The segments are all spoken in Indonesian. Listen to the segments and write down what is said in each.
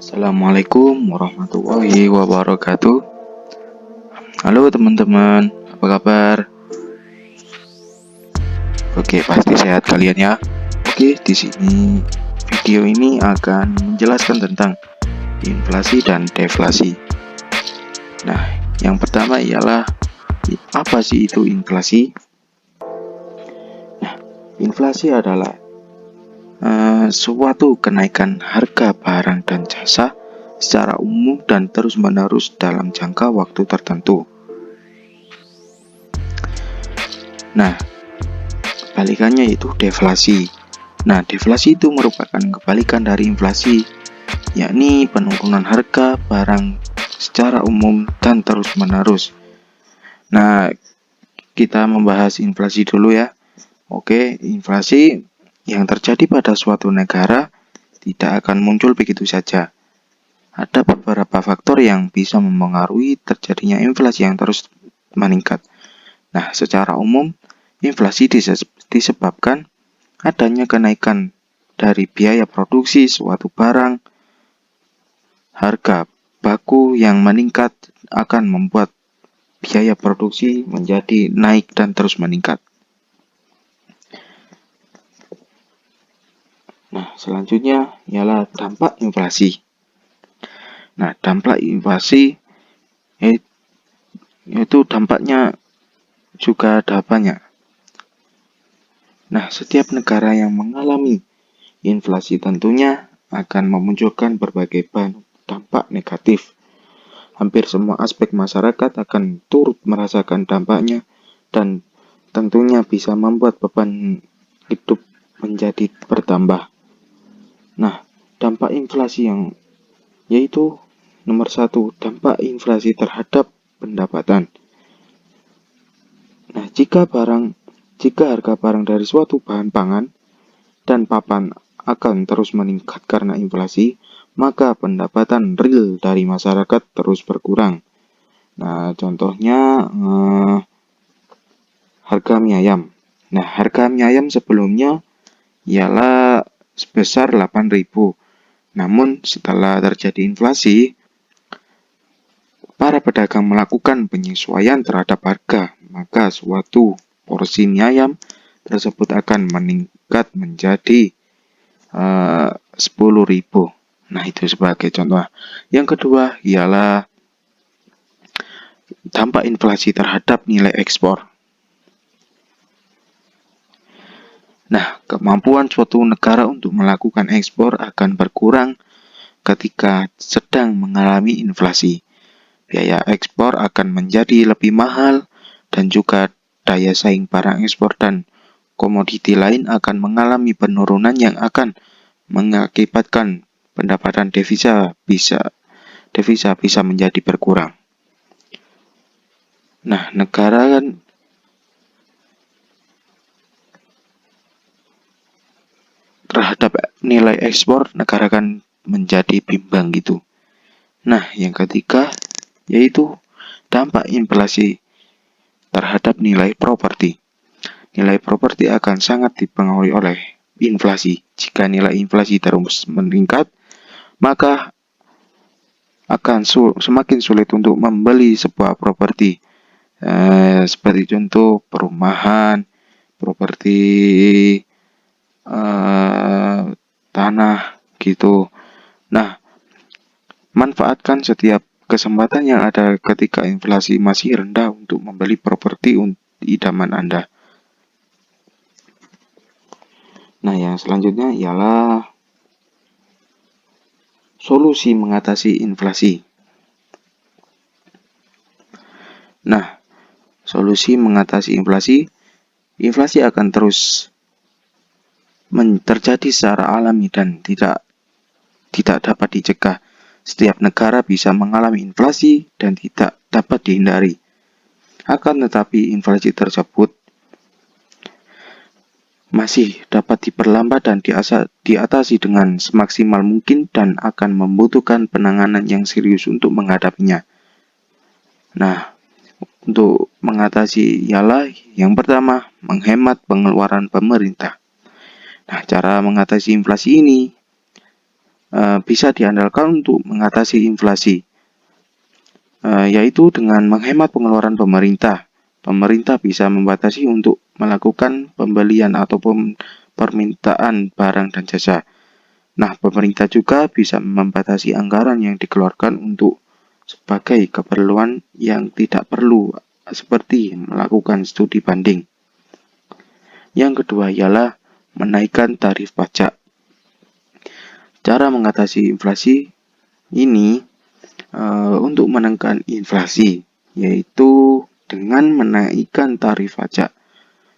Assalamualaikum warahmatullahi wabarakatuh. Halo teman-teman, apa kabar? Oke, pasti sehat kalian ya. Oke, di sini video ini akan menjelaskan tentang inflasi dan deflasi. Nah, yang pertama ialah apa sih itu inflasi? Nah, inflasi adalah suatu kenaikan harga barang dan jasa secara umum dan terus-menerus dalam jangka waktu tertentu. Nah, kebalikannya yaitu deflasi. Nah, deflasi itu merupakan kebalikan dari inflasi, yakni penurunan harga barang secara umum dan terus-menerus. Nah, kita membahas inflasi dulu ya. Oke, inflasi yang terjadi pada suatu negara tidak akan muncul begitu saja. Ada beberapa faktor yang bisa mempengaruhi terjadinya inflasi yang terus meningkat. Nah, secara umum, inflasi disebabkan adanya kenaikan dari biaya produksi suatu barang. Harga baku yang meningkat akan membuat biaya produksi menjadi naik dan terus meningkat. Nah, selanjutnya ialah dampak inflasi. Nah, dampak inflasi itu dampaknya juga ada banyak. Nah, setiap negara yang mengalami inflasi tentunya akan memunculkan berbagai dampak negatif. Hampir semua aspek masyarakat akan turut merasakan dampaknya dan tentunya bisa membuat beban hidup menjadi bertambah. Nah, dampak inflasi yang yaitu nomor 1, dampak inflasi terhadap pendapatan. Nah, jika harga barang dari suatu bahan pangan dan papan akan terus meningkat karena inflasi, maka pendapatan real dari masyarakat terus berkurang. Nah, contohnya harga mie ayam. Nah, harga mie ayam sebelumnya ialah sebesar 8.000. Namun setelah terjadi inflasi, para pedagang melakukan penyesuaian terhadap harga, maka suatu porsi mie ayam tersebut akan meningkat menjadi 10.000. Nah, itu sebagai contoh. Yang kedua ialah dampak inflasi terhadap nilai ekspor. Nah, kemampuan suatu negara untuk melakukan ekspor akan berkurang ketika sedang mengalami inflasi. Biaya ekspor akan menjadi lebih mahal dan juga daya saing barang ekspor dan komoditi lain akan mengalami penurunan yang akan mengakibatkan pendapatan devisa bisa menjadi berkurang. Nah, negara kan terhadap nilai ekspor negara kan menjadi bimbang gitu. Nah, yang ketiga yaitu dampak inflasi terhadap nilai properti. Nilai properti akan sangat dipengaruhi oleh inflasi. Jika nilai inflasi terus meningkat, maka akan semakin sulit untuk membeli sebuah properti. Seperti contoh perumahan, properti tanah gitu. Nah, manfaatkan setiap kesempatan yang ada ketika inflasi masih rendah untuk membeli properti idaman Anda. Nah, yang selanjutnya ialah solusi mengatasi inflasi. Nah, solusi mengatasi inflasi akan terus terjadi secara alami dan tidak dapat dicegah. Setiap negara bisa mengalami inflasi dan tidak dapat dihindari. Akan tetapi inflasi tersebut masih dapat diperlambat dan diatasi dengan semaksimal mungkin dan akan membutuhkan penanganan yang serius untuk menghadapinya. Nah, untuk mengatasi ialah yang pertama, menghemat pengeluaran pemerintah. Nah, cara mengatasi inflasi ini bisa diandalkan untuk mengatasi inflasi, yaitu dengan menghemat pengeluaran pemerintah. Pemerintah bisa membatasi untuk melakukan pembelian ataupun permintaan barang dan jasa. Nah, pemerintah juga bisa membatasi anggaran yang dikeluarkan untuk sebagai keperluan yang tidak perlu, seperti melakukan studi banding. Yang kedua ialah menaikkan tarif pajak. Cara mengatasi inflasi ini untuk menekan inflasi, yaitu dengan menaikkan tarif pajak.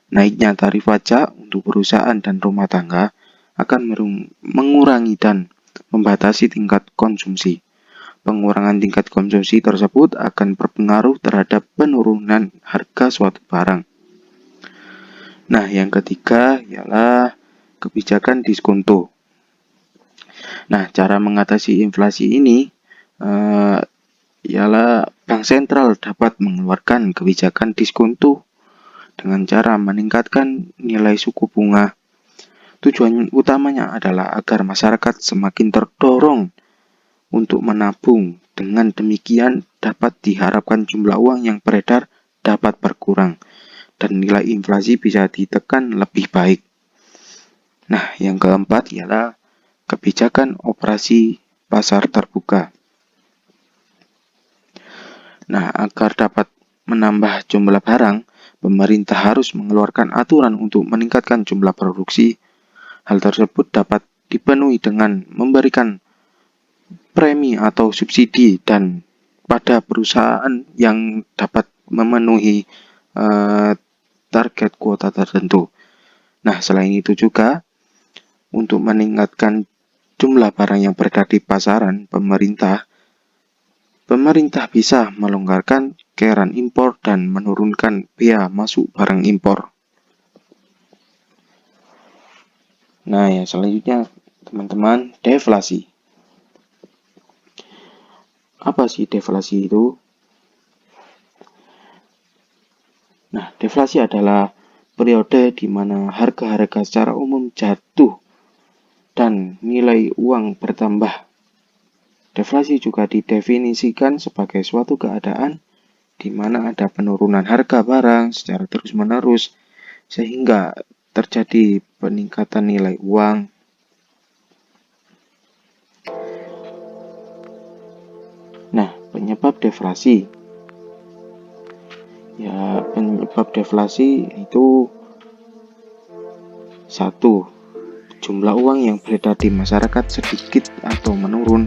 Naiknya tarif pajak untuk perusahaan dan rumah tangga akan mengurangi dan membatasi tingkat konsumsi. Pengurangan tingkat konsumsi tersebut akan berpengaruh terhadap penurunan harga suatu barang. Nah, yang ketiga ialah kebijakan diskonto. Nah, cara mengatasi inflasi ini ialah Bank Sentral dapat mengeluarkan kebijakan diskonto dengan cara meningkatkan nilai suku bunga. Tujuan utamanya adalah agar masyarakat semakin terdorong untuk menabung. Dengan demikian dapat diharapkan jumlah uang yang beredar dapat berkurang dan nilai inflasi bisa ditekan lebih baik. Nah, yang keempat ialah kebijakan operasi pasar terbuka. Nah, agar dapat menambah jumlah barang, pemerintah harus mengeluarkan aturan untuk meningkatkan jumlah produksi. Hal tersebut dapat dipenuhi dengan memberikan premi atau subsidi dan pada perusahaan yang dapat memenuhi target kuota tertentu. Nah, selain itu juga untuk meningkatkan jumlah barang yang beredar di pasaran, pemerintah bisa melonggarkan keran impor dan menurunkan bea masuk barang impor. Nah, yang selanjutnya teman-teman, deflasi. Apa sih deflasi itu? Nah, deflasi adalah periode di mana harga-harga secara umum jatuh dan nilai uang bertambah. Deflasi juga didefinisikan sebagai suatu keadaan di mana ada penurunan harga barang secara terus-menerus sehingga terjadi peningkatan nilai uang. Nah, penyebab deflasi. Ya, penyebab deflasi itu 1. Jumlah uang yang beredar di masyarakat sedikit atau menurun.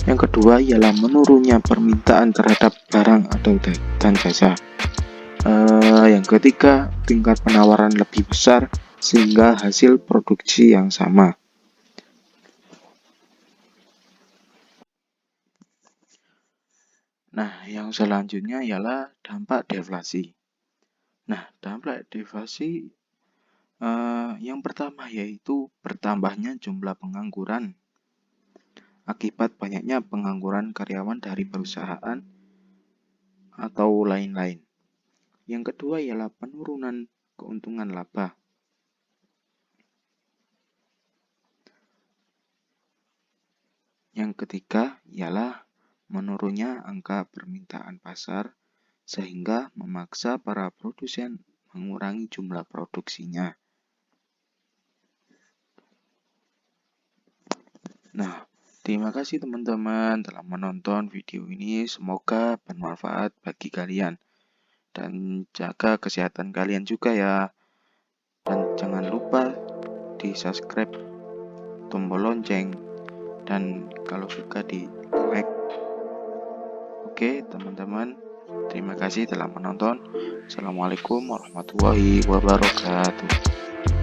Yang kedua ialah menurunnya permintaan terhadap barang atau dan jasa. Yang ketiga, tingkat penawaran lebih besar sehingga hasil produksi yang sama. Nah, yang selanjutnya ialah dampak deflasi. Nah, dampak deflasi yang pertama yaitu bertambahnya jumlah pengangguran akibat banyaknya pengangguran karyawan dari perusahaan atau lain-lain. Yang kedua ialah penurunan keuntungan laba. Yang ketiga ialah menurunnya angka permintaan pasar sehingga memaksa para produsen mengurangi jumlah produksinya. Nah, terima kasih teman-teman telah menonton video ini. Semoga bermanfaat bagi kalian. Dan jaga kesehatan kalian juga ya. Dan jangan lupa di subscribe, tombol lonceng, dan kalau suka di like. Oke teman-teman, terima kasih telah menonton. Assalamualaikum warahmatullahi wabarakatuh.